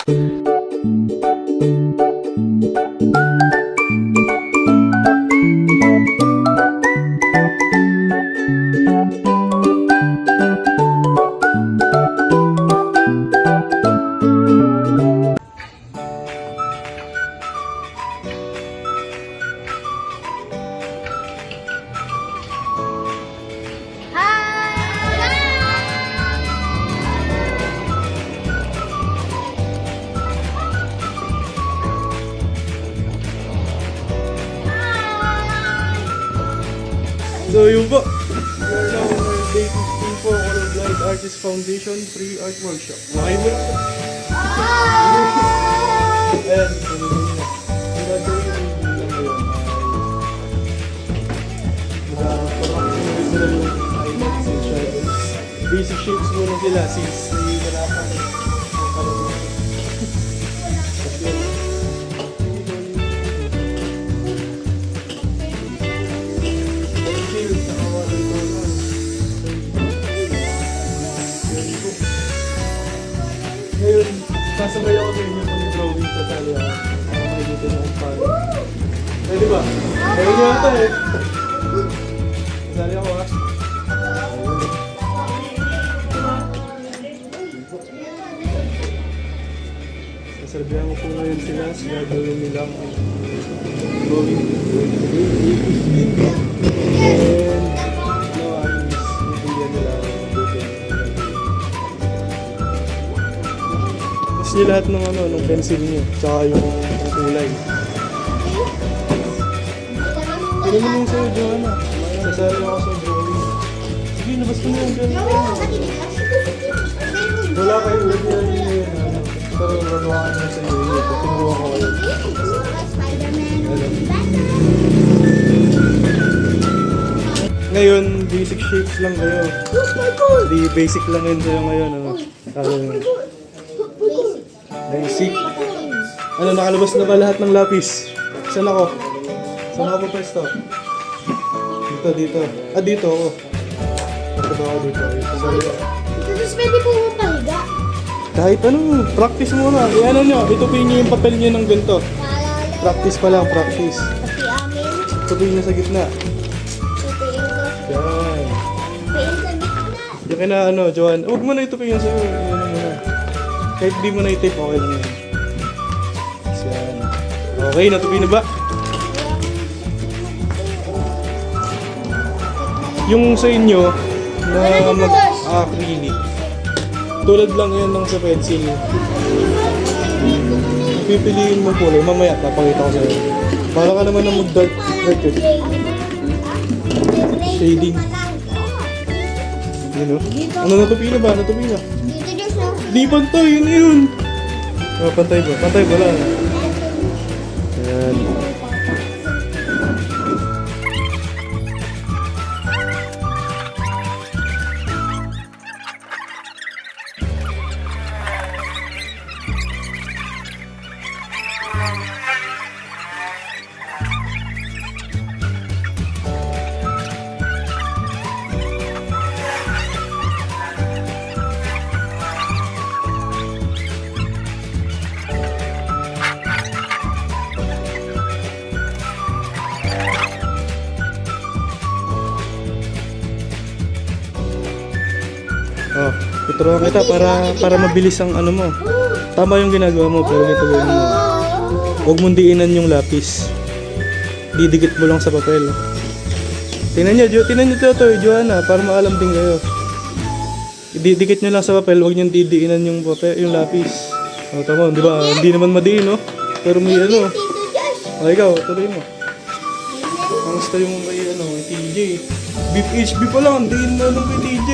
So yun po, we are now on our day 15 po, Colorblind Artist Foundation Free Art Workshop. Nakay mo lang po. Ayan, ang gagawin lang ngayon ay basic shapes muna sila since nahihirapan ang kalabang. Ngayon, sasabay ako sa inyo ng drawing sa talya. Makikita nyo kung paano. Pwede ba? Pwede nyo ito eh. Masali ako ha. Sasabihan ko po ngayon sila sa gagawin nilang drawing. And no, ayos. Ibigyan nila nyo lahat ng ng pencil nyo, tsaka yung kulay. Pili mo yung sa'yo, Joanna. Sasali ako sa drawing. Sige, labas mo yung drawing. Wala kayo, huwag nyo lang yun. Pero gagawa ka nyo sa iyo. Tinuruan ko kayo. Ngayon, basic shapes lang kayo. Di basic lang yun sa'yo ngayon. Basic. Ano, nakalabas na ba lahat ng lapis? Saan ako? Saan ako pwesto? Dito. Ah, dito ako. Dito ako dito. Tapos pwede po mapahiga. Kahit ano, practice muna. Ano nyo, itupin nyo yung papel nyo ng ganito. Practice pa lang, practice. Pati amin. Itupin nyo sa gitna. Tutuin ko. Yan. Tutuin sa gitna. Yung kina Joanne, huwag mo na itupin yan sa'yo. Yan muna. Kahit di mo na i-tape, okay lang yan. Yan. Okay, natupi na ba? Yung sa inyo, na mag-acrylic, tulad lang yan ng sa pencil. Pipiliin mo kulay, mamaya papakita ko sa'yo. Para ka naman na mag-dark record. Shading. Yun o. Ano, natupi na ba? Natupi na. Di pantay, yun. Oh, pantay ba? Pantay ba lang? Ayan. Oh, tuturuan kita para mabilis ang ano mo. Tama yung ginagawa mo, pero ganito gawin mo. Huwag mong diinan yung lapis. Didikit mo lang sa papel. Tingnan nyo to, Joanna, para maalam din kayo. Didikit nyo lang sa papel, huwag nyo didiinan yung papel, yung lapis. Oh, tama, di ba? Hindi naman madiin, no? Pero may ano. Oh, ikaw, tuloy mo. Kamusta yung kay TJ? Beef HB pa lang, diin na lang kay TJ.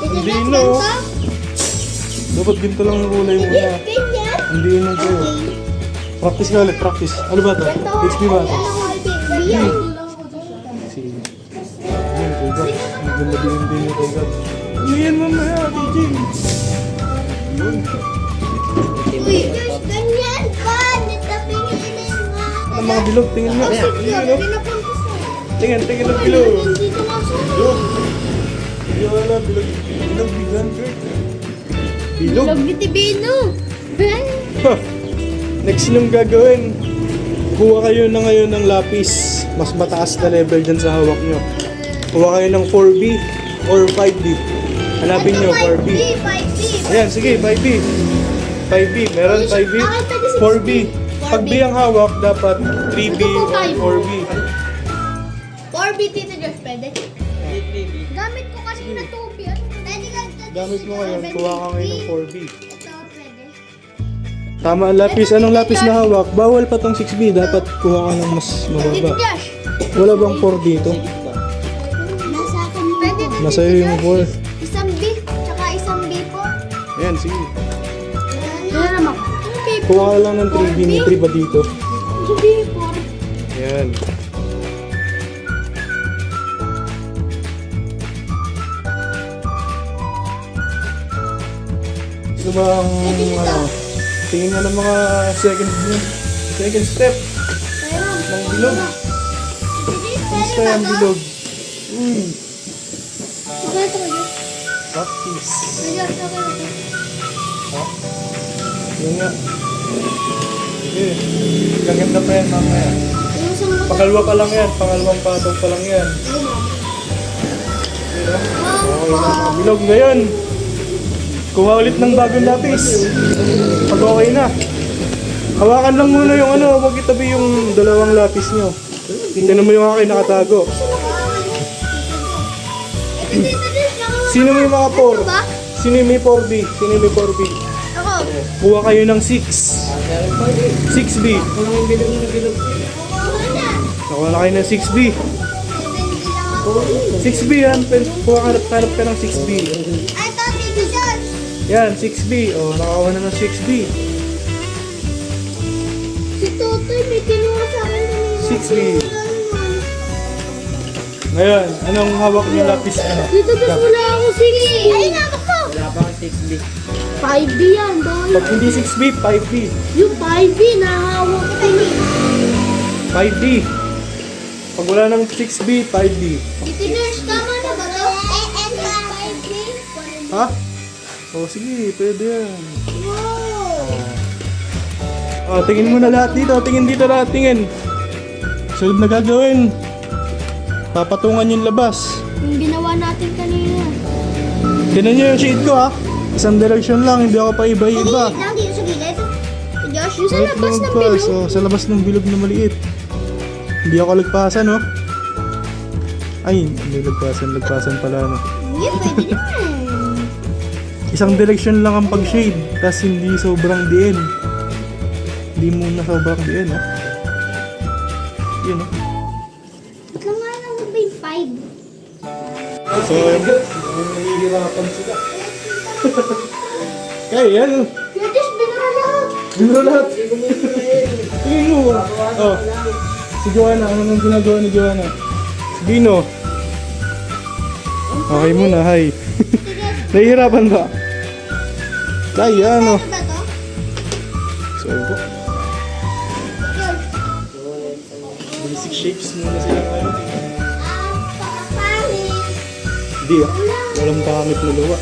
Hindi no. Dapat ginto lang ang kulay muna. Hindi yun ang kayo. Practice ka ulit, practice. Ano ba ito? HB ba ito? Sige. Yan, kay Gab. Maganda din yung kay Gab. Ano yan mamaya, TJ? Yun. Uy, Diyos, ganyan pa. Natapingin nga. Ang mga bilog, tingin nga. Tingin ang bilog. Dito lang sa Yun. Hindi wala, bilog. Bilog, bigan, Kurt. Bilog. Log ni Tibino. Ha! Next nyung gagawin, kuha kayo na ngayon ng lapis. Mas mataas na level dyan sa hawak nyo. Kuha kayo ng 4B or 5B. Hanapin nyo, 4B. 5B. Ayan, sige, 5B. 5B, meron 5B. 4B. Pag B ang hawak, dapat 3B or 4B. 4B, Tito Josh, pwede? Gamit ko kasi na 2B. Pwede ka Gamit mo ngayon, kuha ka ngayon ng 4B. Ito, pwede. Tama ang lapis. Anong lapis na hawak? Bawal pa tong 6B. Dapat kuha ka ng mas Tito mababa. Josh. Wala bang 4 dito? Nasa akin yun. Pwede to, Nasa Tito iyo yung Josh. 4. Isang B, tsaka isang B po. Ayan, sige. Yan naman. Kuha ka lang ng 3B. May 3 ba dito? B, 4. Ayan. Ito ba ang tingin nga ng mga second step ng bilog? Gusto yung bilog. Okay, ito ko Josh. Practice. Josh, okay. Ha? Yan nga. Sige. Gaganda pa yan mamaya. Yung isang motor. Pangalawa pa lang yan. Pangalawang patong pa lang yan. Okay na mga bilog. Ngayon, kuha ulit ng bagong lapis. Pag okay na. Hawakan lang muna yung ano. Huwag itabi yung dalawang lapis nyo. Tingnan mo yung akin nakatago. Sino may mga 4? Sino may 4B? Sino may 4B? Ako. Kuha kayo ng 6. 6B. Nakuha na kayo ng 6B. 6B yan. Kuha hanap ka ng 6B. Ay, ito, Tito Josh. Yan, 6B. O, nakakuha na ng 6B. Si Totoy, may kinuha sa akin. 6B. Ngayon, anong hawak niyo lapis? Ano? Dito Josh, wala ako 6B. Ay, namak mo. Wala pa akong 6B. 5B yan, boy. Pag hindi 6B, 5B. Yung 5B, nahawak ko din. 5B. Pag wala ng 6B, 5B. Tito Josh, tama na ba to? And 5B. Ha? O, sige, pwede yan. Wow. O, tingin mo na lahat dito. Tingin dito lahat, tingin. Sunod na gagawin. Papatungan yung labas. Yung ginawa natin kanina. Tingnan nyo yung shade ko ha. Isang direction lang, hindi ako pa iba-iba. Lang dito sa gilid. Josh, yung sa Right labas ng lumagpas, bilog. oh, sa labas ng bilog na maliit. Hindi ako lagpasan, no? Ay, hindi lagpasan pala, no? Yun, pwede naman. Isang direction lang ang pag-shade, tas hindi sobrang diin. Hindi muna sobrang diin, no? Yun, no? Ba't lang nga lang mag-big 5? So, nahihirapan sila. Kaya yan, Kuya Josh, binura lahat. Biro lahat. Tingin mo. Oh. Si Joanna, ano nang ginagawa ni Joanna? Si Dino. Okay muna, hi. Nahihirapan ba? Kaya ano? Ano ba to? So, ito. Basic shapes muna sila ngayon. Pakapangit. Hindi ah. Walang pangit na luwa.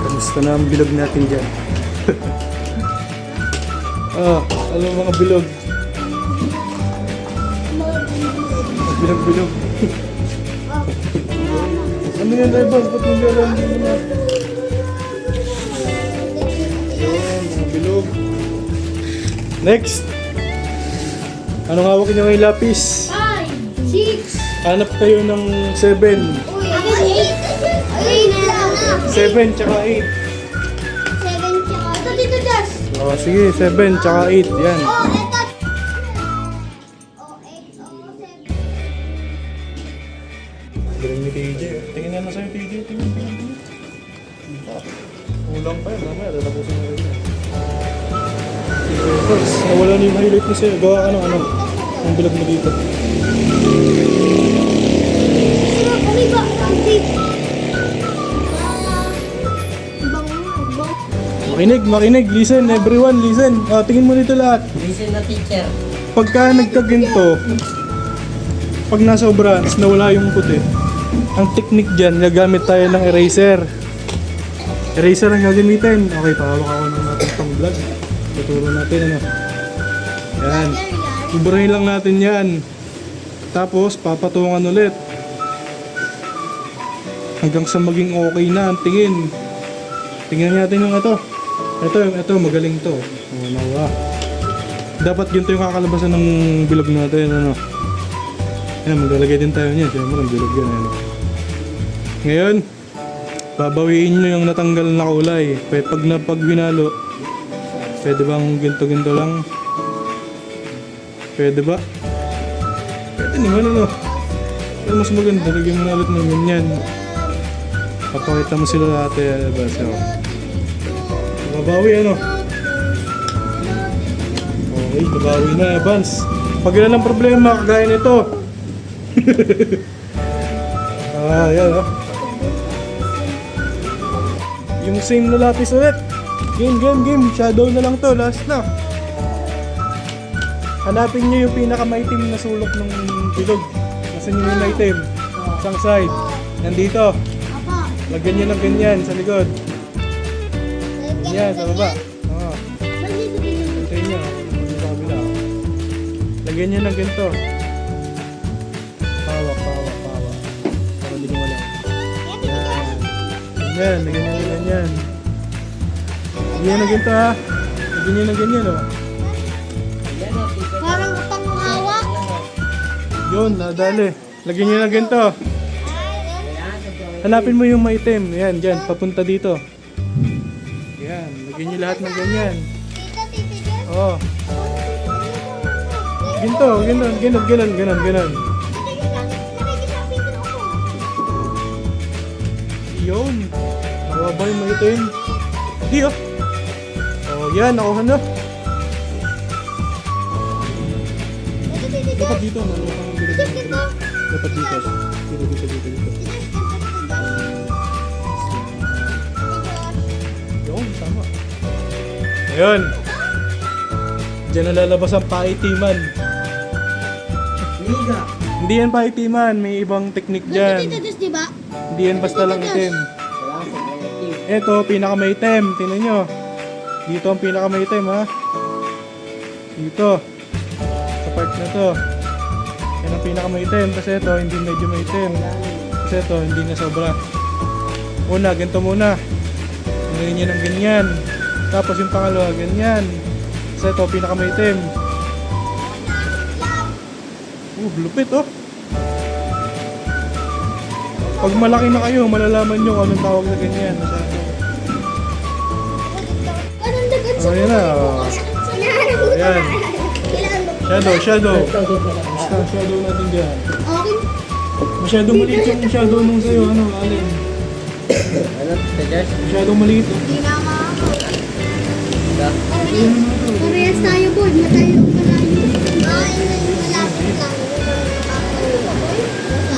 Kamusta na ang bilog natin dyan? Alam mga bilog. Bilog-bilog. Ano yan, Rebon? Ba't mo gano'n? Ayun, mga bilog. Next! Anong hawak niyo ngayong lapis? 5, 6. Hanap kayo ng 7. Uy, ako 8 lang na. 7 tsaka 8. 7 tsaka. Ito, Tito Josh. Oh, sige, 7 tsaka 8. Yan. Oh, ito. Oh, 8. Oh, 7. Galing ni TJ. Tingin nga na sa'yo, TJ. Tingin. Ulang pa yan. Mamaya, lalabusin na rin yan. First, nawala na yung highlight mo sa'yo. Gawa ka ng ano. Ang bilag mo dito. Ano ba? Ang deep. Makinig. Listen, everyone, listen. Tingin mo dito lahat. Listen na teacher. Pagka nagkaginto, pag nasobra, tapos nawala yung puti, Ang technique dyan, gagamit tayo ng eraser. Eraser ang gagamitin. Okay, pahawak ako ng natin pang vlog. Tuturo natin ano. Yan. Ibrahin lang natin yan. Tapos, papatungan ulit. Hanggang sa maging okay na ang tingin. Tingnan natin yung ito. Ito, magaling to. Oh, nawa. Dapat ganito yung kakalabasan ng bilog natin. Ano. Yan, maglalagay din tayo niyan. Siyempre, ang bilog yan. Ano. Ngayon, babawiin nyo yung natanggal na kulay. Pag binalo, pwede bang ginto-ginto lang? Pwede ba? Pwede naman ano. Pero mas maganda, lagyan mo na ulit ng ganyan. Papakita mo sila ate. Diba? So, babawi ano. Okay, babawi na Evans. Pag ilan ang problema, kagaya nito. Yan oh. Yung same na lapis ulit. Game. Shadow na lang to. Last na. Hanapin nyo yung pinakamaitim na sulok ng bilog. Nasaan yung maitim? Isang side. Nandito. Apa. Lagyan nyo ng ganyan sa likod. Ganyan, sa baba. Oo. Hintayin nyo. Sa kabila. Lagyan nyo ng ganito. Pawak. Para di wala. Yan, lagyan nyo ng ganyan. Lagyan ng ganito ha. Lagyan nyo ng ganyan oh. Parang panghawak. Yun, nadali. Lagyan nyo ng ganito. Hanapin mo yung maitim. Yan, dyan. Papunta dito. Yan. Lagyan nyo lahat ng ganyan. Tito. Oo. Ginto. Ganon. Yun. Nawaba yung maitim. Di oh. Oh, yan. Nakuha na. Dapat dito. Dapat dito. Dito. Yun, tama. Ayun. Diyan na lalabas ang paitiman. Hindi yan paitiman. May ibang teknik dyan. Di ba? Hindi yan basta lang itim. Ito, pinakamaitim. Tingnan nyo. Dito ang pinakamaitim ha. Dito. Sa part na to. Yan ang pinakamaitim. Kasi ito, hindi medyo maitim. Kasi ito, hindi na sobra. Una, ganito muna. Ganyan ng ganyan. Tapos yung pangalawa, ganyan. Kasi ito, pinakamaitim. Lupit oh. Pag malaki na kayo, malalaman nyo kung anong tawag na ganyan. Anong dagat sa Ayan na. Oh. Ayan. Shadow. Basta shadow natin dyan. Okay. Masyadong maliit yung shadow nung sa'yo. Ano, alin? Masyadong maliit. Oh. Hindi na Parehas tayo, boy. Matayo ka tayo. Malapit lang.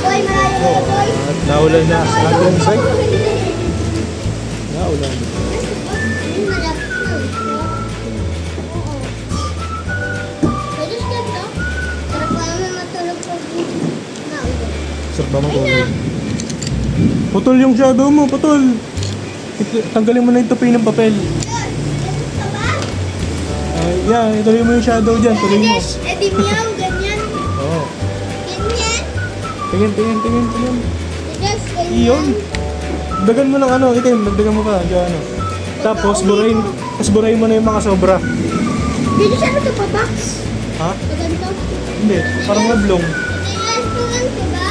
Boy, malayo Oh, ka, boy. at naulan na sa hanggang side. Naulan. Malapit lang. Oo. Pwede siya ganito. Sarap pa naman matulog pag naulan. Sarap ba matulog? Putol yung shadow mo, putol. Tanggalin mo na yung tupi ng papel. Yan, ituloy mo yung shadow dyan, tuloy mo. Edi meow, ganyan. Oo. Ganyan. Tingin. Yes, ganyan. Iyon. Dagan mo ng ano, itim, dagdagan mo pa, dyan ano. Tapos burahin mo na yung mga sobra. Dito siya nagpapabox. Ha? Ganito. Hindi, parang nablong. Yes, ganito ba?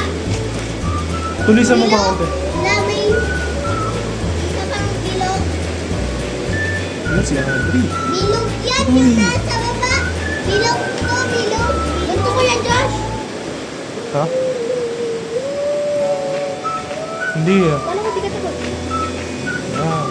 Tulisan mo pa konti. Lamay. Isa pang bilog. Yan si Adri. Bilog yan yung nasa baba. Bilog to, bilog. Ganito ko yan, Josh. Ha? Hindi ah. Wala ko, di ka takot. Ah.